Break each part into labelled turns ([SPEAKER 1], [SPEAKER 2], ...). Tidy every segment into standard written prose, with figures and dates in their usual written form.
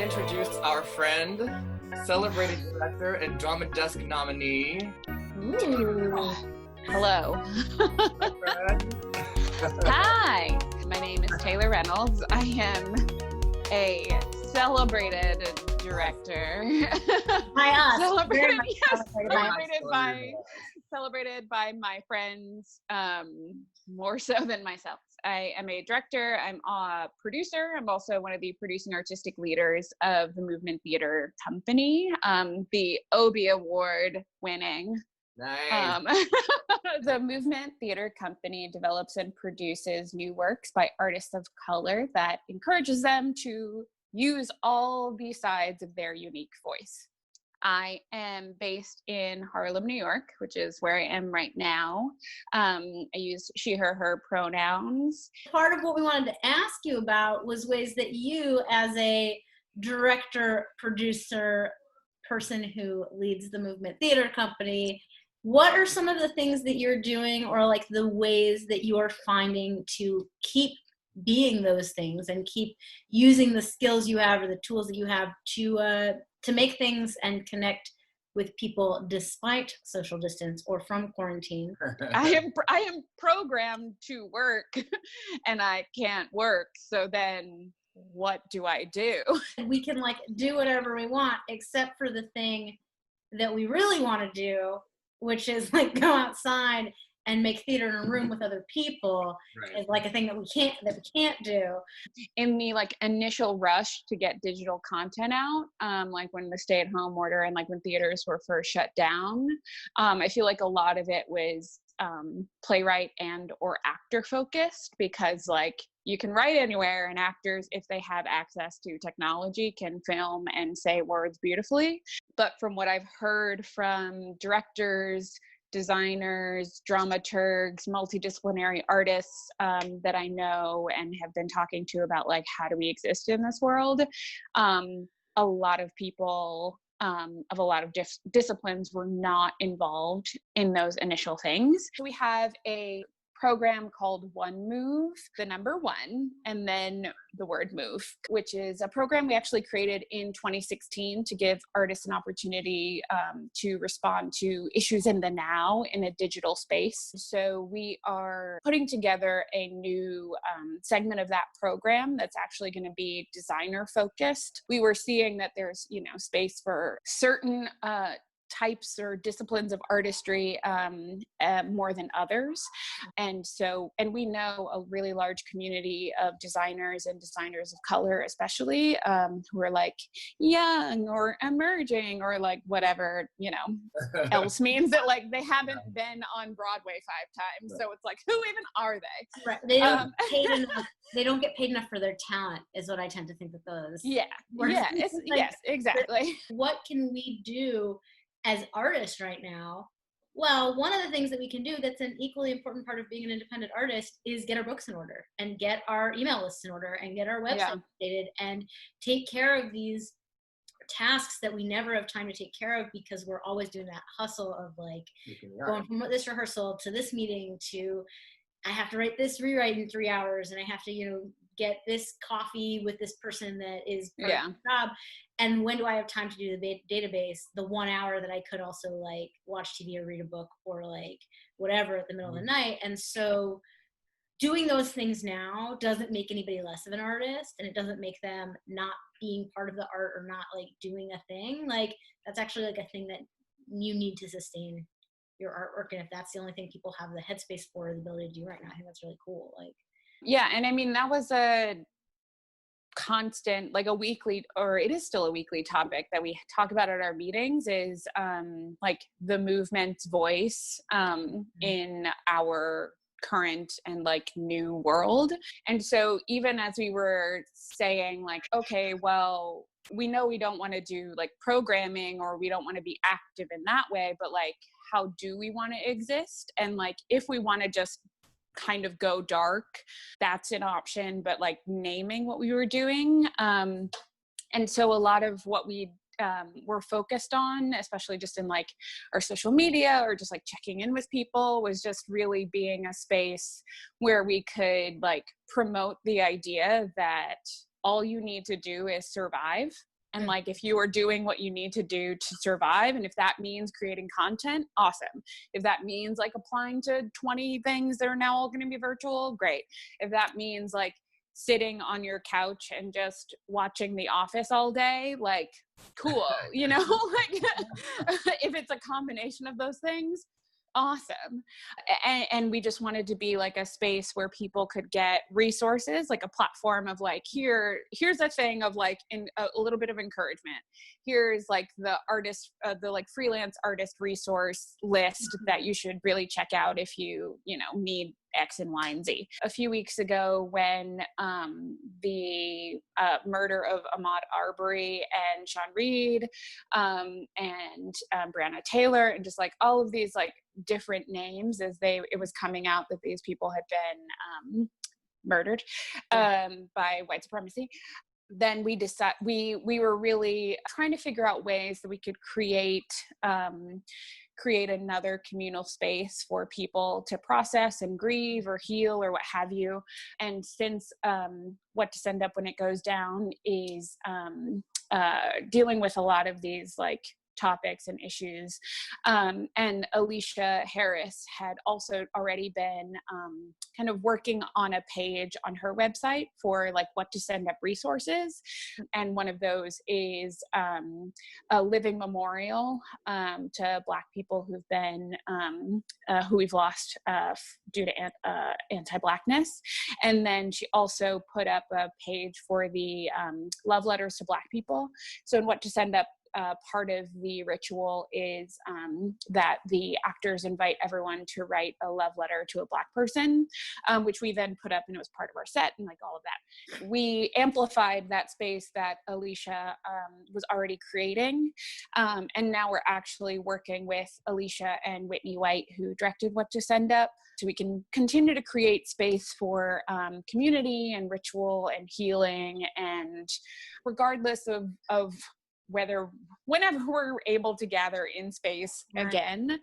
[SPEAKER 1] introduce our friend, celebrated director and Drama Desk nominee.
[SPEAKER 2] Ooh. Hello. Hi, my name is Taylor Reynolds. I am a celebrated director.
[SPEAKER 3] By us.
[SPEAKER 2] Celebrated by my friends, more so than myself. I am a director, I'm a producer, I'm also one of the producing artistic leaders of the Movement Theater Company, the Obie Award winning.
[SPEAKER 1] Nice.
[SPEAKER 2] The Movement Theater Company develops and produces new works by artists of color that encourages them to use all the sides of their unique voice. I am based in Harlem, New York, which is where I am right now. I use she, her pronouns.
[SPEAKER 3] Part of what we wanted to ask you about was ways that you, as a director, producer, person who leads the Movement Theater Company, what are some of the things that you're doing, or like the ways that you are finding to keep being those things and keep using the skills you have or the tools that you have to make things and connect with people despite social distance or from quarantine?
[SPEAKER 2] I am programmed to work and I can't work, so then what do I do?
[SPEAKER 3] We can like do whatever we want except for the thing that we really want to do, which is like go outside and make theater in a room with other people. Right. Is like a thing that we can't do.
[SPEAKER 2] In the like initial rush to get digital content out, like when the stay-at-home order and like when theaters were first shut down, I feel like a lot of it was playwright and or actor focused, because like you can write anywhere and actors, if they have access to technology, can film and say words beautifully. But from what I've heard from directors, designers, dramaturgs, multidisciplinary artists that I know and have been talking to about like how do we exist in this world, a lot of people of a lot of disciplines were not involved in those initial things. We have a program called One Move, the number one, and then the word move, which is a program we actually created in 2016 to give artists an opportunity to respond to issues in the now in a digital space. So we are putting together a new segment of that program that's actually going to be designer focused. We were seeing that there's, space for certain types or disciplines of artistry more than others. And we know a really large community of designers and designers of color, especially who are like young or emerging or like whatever, else means that like they haven't been on Broadway 5 times. So it's like, who even are they?
[SPEAKER 3] Right. They don't get paid enough. They don't get paid enough for their talent is what I tend to think with those.
[SPEAKER 2] Yeah. Yes, exactly.
[SPEAKER 3] What can we do as artists right now? Well, one of the things that we can do that's an equally important part of being an independent artist is get our books in order and get our email lists in order and get our website updated and take care of these tasks that we never have time to take care of because we're always doing that hustle of like going from this rehearsal to this meeting to I have to write this rewrite in 3 hours and I have to, get this coffee with this person that is part of the job. And when do I have time to do the database, the 1 hour that I could also like watch TV or read a book or like whatever at the middle of the night. And so doing those things now doesn't make anybody less of an artist, and it doesn't make them not being part of the art or not like doing a thing. Like that's actually like a thing that you need to sustain your artwork. And if that's the only thing people have the headspace for, the ability to do right now, I think that's really cool. Like,
[SPEAKER 2] yeah. And I mean, that was a constant, like a weekly, or it is still a weekly topic that we talk about at our meetings is like the movement's voice in our current and like new world. And so even as we were saying like, okay, well, we know we don't want to do like programming or we don't want to be active in that way, but like, how do we want to exist? And like, if we want to just kind of go dark, that's an option, but like naming what we were doing. And so a lot of what we were focused on, especially just in like our social media or just like checking in with people, was just really being a space where we could like promote the idea that all you need to do is survive. And like, if you are doing what you need to do to survive, and if that means creating content, awesome. If that means like applying to 20 things that are now all going to be virtual, great. If that means like sitting on your couch and just watching The Office all day, like, cool, you know, like if it's a combination of those things, awesome. And we just wanted to be like a space where people could get resources, like a platform of like, here's a thing of like a little bit of encouragement. Here's like the artist, the like freelance artist resource list that you should really check out if you need X and Y and Z. A few weeks ago, when the murder of Ahmaud Arbery and Sean Reed and Breonna Taylor, and just like all of these like different names as it was coming out that these people had been murdered by white supremacy, then we decided we were really trying to figure out ways that we could create another communal space for people to process and grieve or heal or what have you. And since What to Send Up When It Goes Down is dealing with a lot of these like topics and issues, and Alicia Harris had also already been kind of working on a page on her website for like What to Send Up resources, and one of those is a living memorial to Black people who've been who we've lost due to anti-Blackness. And then she also put up a page for the love letters to Black people. So in What to Send Up, part of the ritual is that the actors invite everyone to write a love letter to a Black person, which we then put up, and it was part of our set and like all of that. We amplified that space that Alicia was already creating, and now we're actually working with Alicia and Whitney White, who directed What to Send Up, so we can continue to create space for community and ritual and healing, and regardless of whenever we're able to gather in space again,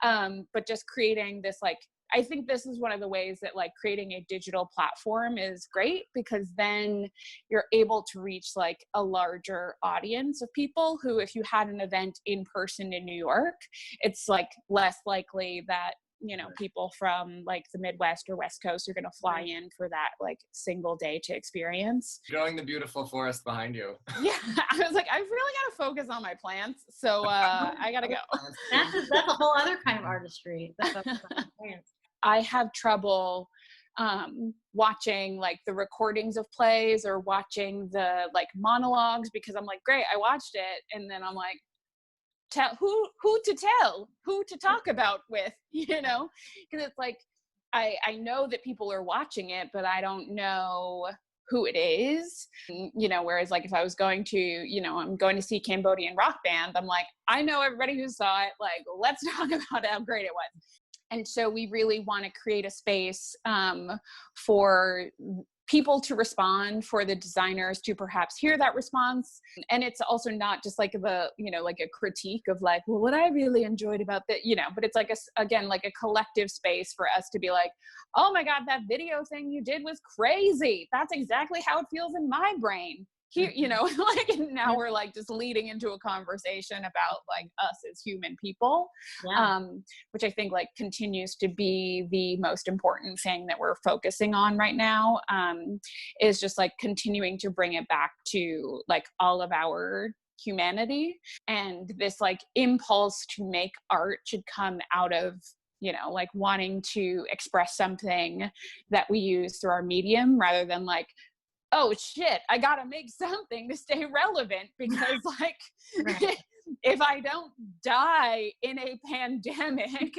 [SPEAKER 2] but just creating this, like, I think this is one of the ways that like creating a digital platform is great, because then you're able to reach like a larger audience of people who, if you had an event in person in New York, it's like less likely that people from like the Midwest or West Coast are going to fly in for that like single day to experience.
[SPEAKER 1] Growing the beautiful forest behind you.
[SPEAKER 2] Yeah, I was like, I really got to focus on my plants, so I gotta go.
[SPEAKER 3] That's a whole other kind of artistry.
[SPEAKER 2] I have trouble watching like the recordings of plays or watching the like monologues, because I'm like, great, I watched it, and then I'm like, who to talk about with, because it's like I know that people are watching it, but I don't know who it is, whereas like if I was going to, I'm going to see Cambodian rock band, I'm like, I know everybody who saw it, like, let's talk about how great it was. And so we really want to create a space for people to respond, for the designers to perhaps hear that response. And it's also not just like like a critique of like, well, what I really enjoyed about that, but it's like like a collective space for us to be like, oh my God, that video thing you did was crazy. That's exactly how it feels in my brain. Here, like now we're like just leading into a conversation about like us as human people, which I think like continues to be the most important thing that we're focusing on right now, is just like continuing to bring it back to like all of our humanity. And this like impulse to make art should come out of like wanting to express something that we use through our medium, rather than like, oh shit, I gotta make something to stay relevant, because like if I don't die in a pandemic,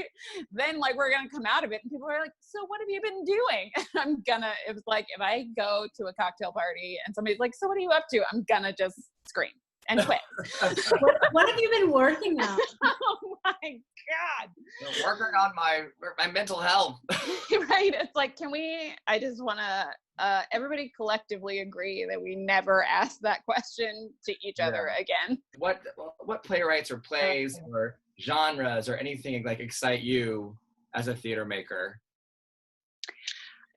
[SPEAKER 2] then like we're gonna come out of it and people are like, so what have you been doing? It was like, if I go to a cocktail party and somebody's like, so what are you up to? I'm gonna just scream and quit.
[SPEAKER 3] What have you been working on?
[SPEAKER 2] Oh my God.
[SPEAKER 1] Working on my mental health.
[SPEAKER 2] Right. It's like, I just want to, everybody collectively agree that we never ask that question to each other again.
[SPEAKER 1] What playwrights or plays or genres or anything like excite you as a theater maker?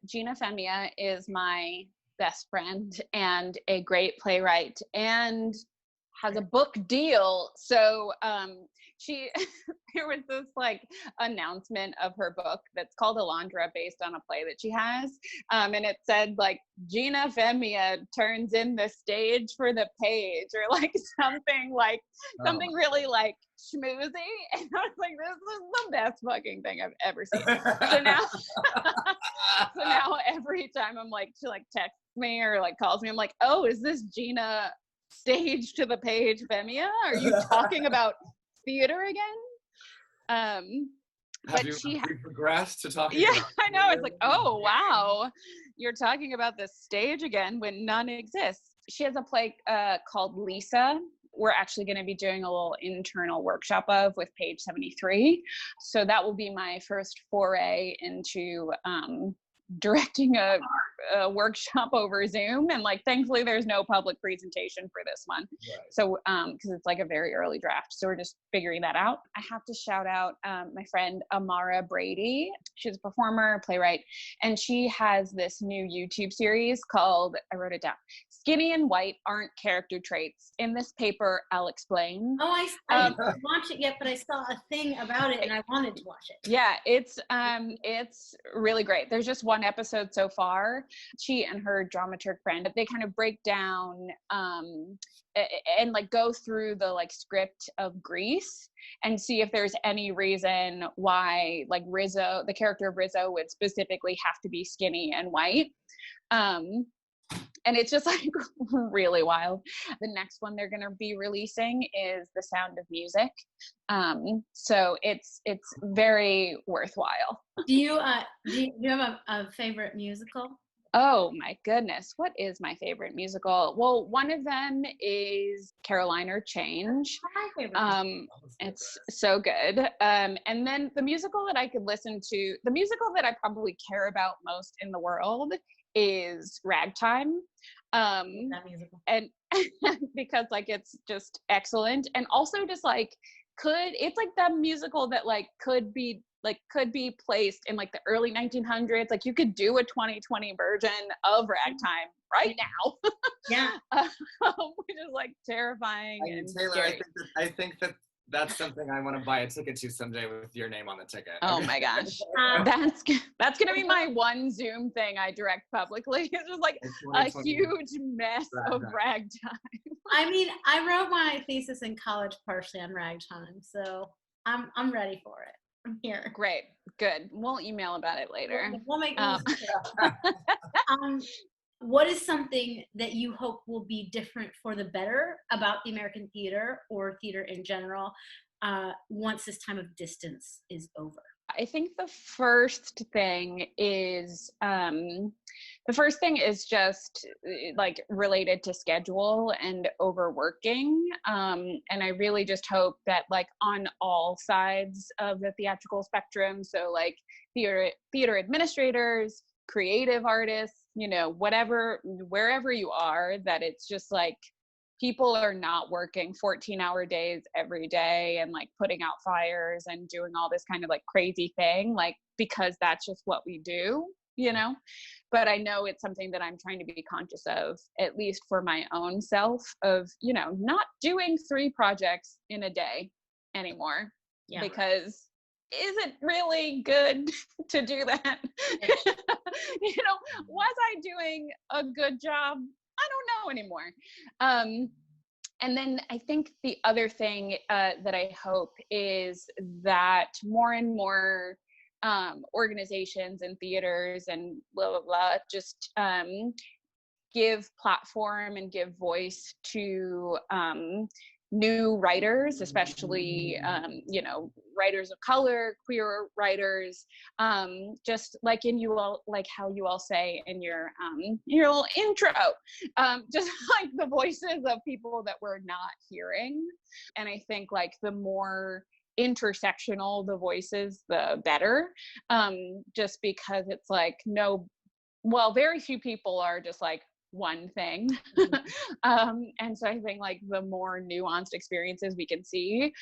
[SPEAKER 2] Gina Femia is my best friend and a great playwright and has a book deal. So she there was this like announcement of her book that's called Alondra, based on a play that she has, and it said like Gina Femia turns in the stage for the page, or like something really like schmoozy, and I was like, this is the best fucking thing I've ever seen. So now so now every time I'm like, she like texts me or like calls me, I'm like, oh, is this Gina stage to the page Femia? Are you talking about theater again?
[SPEAKER 1] Have you progressed to talking?
[SPEAKER 2] Yeah,
[SPEAKER 1] about
[SPEAKER 2] I know. It's like, oh wow, you're talking about the stage again when none exists. She has a play called Lisa. We're actually going to be doing a little internal workshop of with Page 73. So that will be my first foray into directing a workshop over Zoom, and like thankfully there's no public presentation for this one. Right. So because it's like a very early draft, so we're just figuring that out. I have to shout out my friend Amara Brady. She's a performer, playwright, and she has this new YouTube series called, I wrote it down, Skinny and White Aren't Character Traits. In this paper, I'll explain.
[SPEAKER 3] Oh, I didn't watch it yet, but I saw a thing about it and I wanted to watch it.
[SPEAKER 2] Yeah, it's really great. There's just one episode so far. She and her dramaturg friend, they kind of break down and like go through the like script of Grease and see if there's any reason why like Rizzo, the character of Rizzo, would specifically have to be skinny and white. And it's just like really wild. The next one they're going to be releasing is The Sound of Music. So it's very worthwhile.
[SPEAKER 3] Do you have a favorite musical?
[SPEAKER 2] Oh my goodness. What is my favorite musical? Well, one of them is Caroline or Change.
[SPEAKER 3] My favorite.
[SPEAKER 2] It's so good. And then the musical that I could listen to, the musical that I probably care about most in the world is Ragtime.
[SPEAKER 3] That musical.
[SPEAKER 2] And because like it's just excellent, and also just like it's like that musical that like could be placed in like the early 1900s. Like you could do a 2020 version of Ragtime right now.
[SPEAKER 3] Yeah.
[SPEAKER 2] Which is like terrifying. And
[SPEAKER 1] Taylor,
[SPEAKER 2] scary.
[SPEAKER 1] I think that's something I want to buy a ticket to someday with your name on the ticket.
[SPEAKER 2] Oh my gosh. That's going to be my one Zoom thing I direct publicly. It's just like a huge mess of Ragtime.
[SPEAKER 3] I mean, I wrote my thesis in college partially on Ragtime, so I'm ready for it. I'm here.
[SPEAKER 2] Great. Good. We'll email about it later.
[SPEAKER 3] We'll make what is something that you hope will be different for the better about the American theater or theater in general once this time of distance is over?
[SPEAKER 2] I think the first thing is just like related to schedule and overworking. And I really just hope that like on all sides of the theatrical spectrum, so like theater administrators, creative artists, you know, wherever you are, that it's just like people are not working 14-hour days every day and like putting out fires and doing all this kind of like crazy thing, like because that's just what we do, you know. But I know it's something that I'm trying to be conscious of, at least for my own self, of, you know, not doing 3 projects in a day anymore. Yeah. Because is it really good to do that? You know, was I doing a good job? I don't know anymore. And then I think the other thing that I hope is that more and more organizations and theaters and blah, blah, blah, just give platform and give voice to new writers, especially, you know, writers of color, queer writers, just like like how you all say in your little intro, just like the voices of people that we're not hearing. And I think like the more intersectional the voices, the better, just because it's like very few people are just like one thing. And so I think like the more nuanced experiences we can see,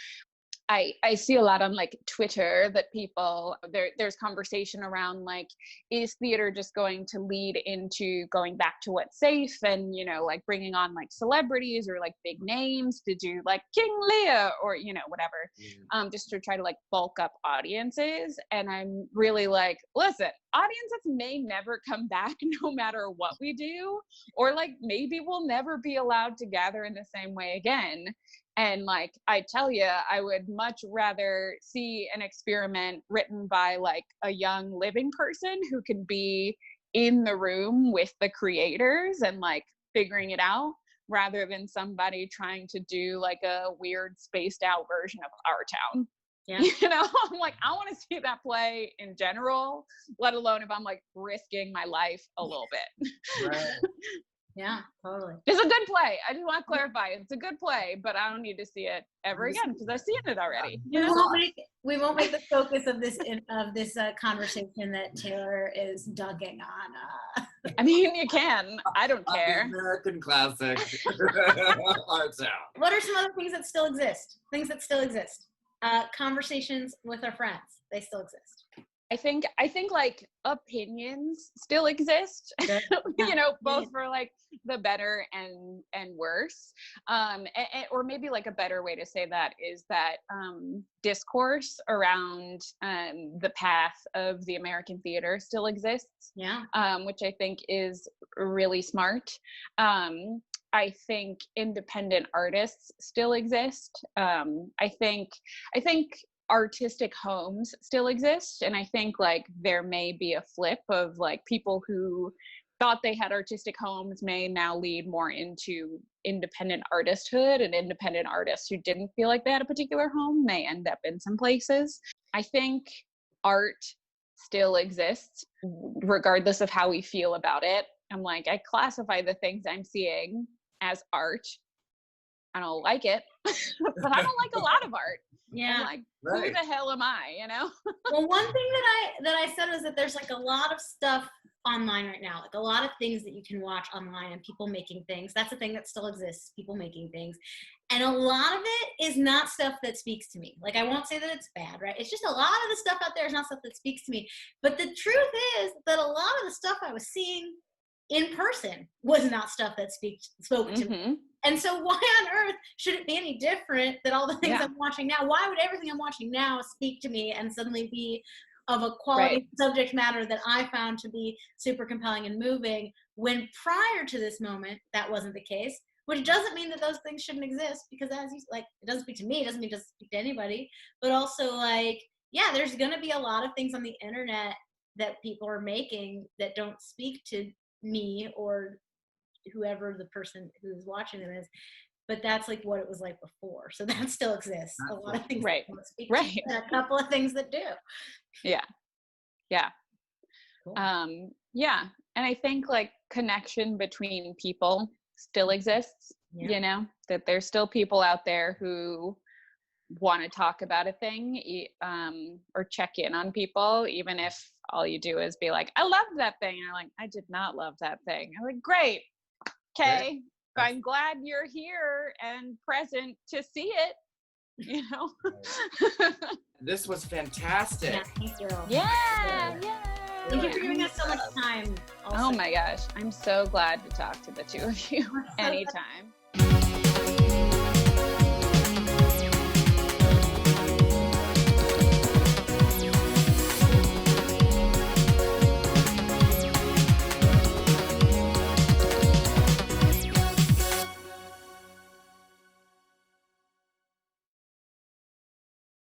[SPEAKER 2] I see a lot on like Twitter that people there's conversation around like, is theater just going to lead into going back to what's safe and, you know, like bringing on like celebrities or like big names to do like King Lear or, you know, whatever, just to try to like bulk up audiences. And I'm really like, listen, audiences may never come back no matter what we do, or like maybe we'll never be allowed to gather in the same way again. And like, I tell you, I would much rather see an experiment written by like a young living person who can be in the room with the creators and like figuring it out, rather than somebody trying to do like a weird spaced out version of Our Town.
[SPEAKER 3] Yeah.
[SPEAKER 2] You know, I'm like, I want to see that play in general, let alone if I'm like risking my life a little bit.
[SPEAKER 1] Right.
[SPEAKER 3] Yeah, totally.
[SPEAKER 2] It's a good play. I just want to clarify. It's a good play, but I don't need to see it ever again because I've seen it already. You know?
[SPEAKER 3] We won't make the focus of this conversation that Taylor is dunking on.
[SPEAKER 2] I mean, you can. I don't care.
[SPEAKER 1] American classic. Our Town.
[SPEAKER 3] What are some other things that still exist? Things that still exist. Conversations with our friends. They still exist.
[SPEAKER 2] I think like opinions still exist, you know, both for like the better and worse. Or maybe like a better way to say that is that discourse around the path of the American theater still exists.
[SPEAKER 3] Yeah.
[SPEAKER 2] Which I think is really smart. I think independent artists still exist. I think artistic homes still exist, and I think like there may be a flip of like people who thought they had artistic homes may now lead more into independent artisthood, and independent artists who didn't feel like they had a particular home may end up in some places. I think art still exists regardless of how we feel about it. I'm like, I classify the things I'm seeing as art. I don't like it, but I don't like a lot of art.
[SPEAKER 3] Yeah.
[SPEAKER 2] I'm like, who the hell am I, you know?
[SPEAKER 3] Well, one thing that I said was that there's like a lot of stuff online right now, like a lot of things that you can watch online and people making things. That's a thing that still exists, people making things. And a lot of it is not stuff that speaks to me. Like, I won't say that it's bad, right? It's just a lot of the stuff out there is not stuff that speaks to me. But the truth is that a lot of the stuff I was seeing in person was not stuff that spoke to me. And so why on earth should it be any different than all the things I'm watching now? Why would everything I'm watching now speak to me and suddenly be of a quality subject matter that I found to be super compelling and moving, when prior to this moment, that wasn't the case? Which doesn't mean that those things shouldn't exist, because as you like, it doesn't speak to me, it doesn't mean it doesn't speak to anybody. But also, like, yeah, there's going to be a lot of things on the internet that people are making that don't speak to me or whoever the person who's watching them is, but that's like what it was like before. So that still exists. A lot of things that don't speak to me, and a couple of things that do.
[SPEAKER 2] Yeah. Cool. Yeah. And I think like connection between people still exists, you know, that there's still people out there who want to talk about a thing, or check in on people, even if all you do is be like, I loved that thing. And you're like, I did not love that thing. I'm like, great. Okay. I'm glad you're here and present to see it, you know?
[SPEAKER 1] This was fantastic.
[SPEAKER 3] Yeah, thank you.
[SPEAKER 2] Yeah.
[SPEAKER 3] Thank you for giving us so much time. Also.
[SPEAKER 2] Oh my gosh. I'm so glad to talk to the two of you anytime.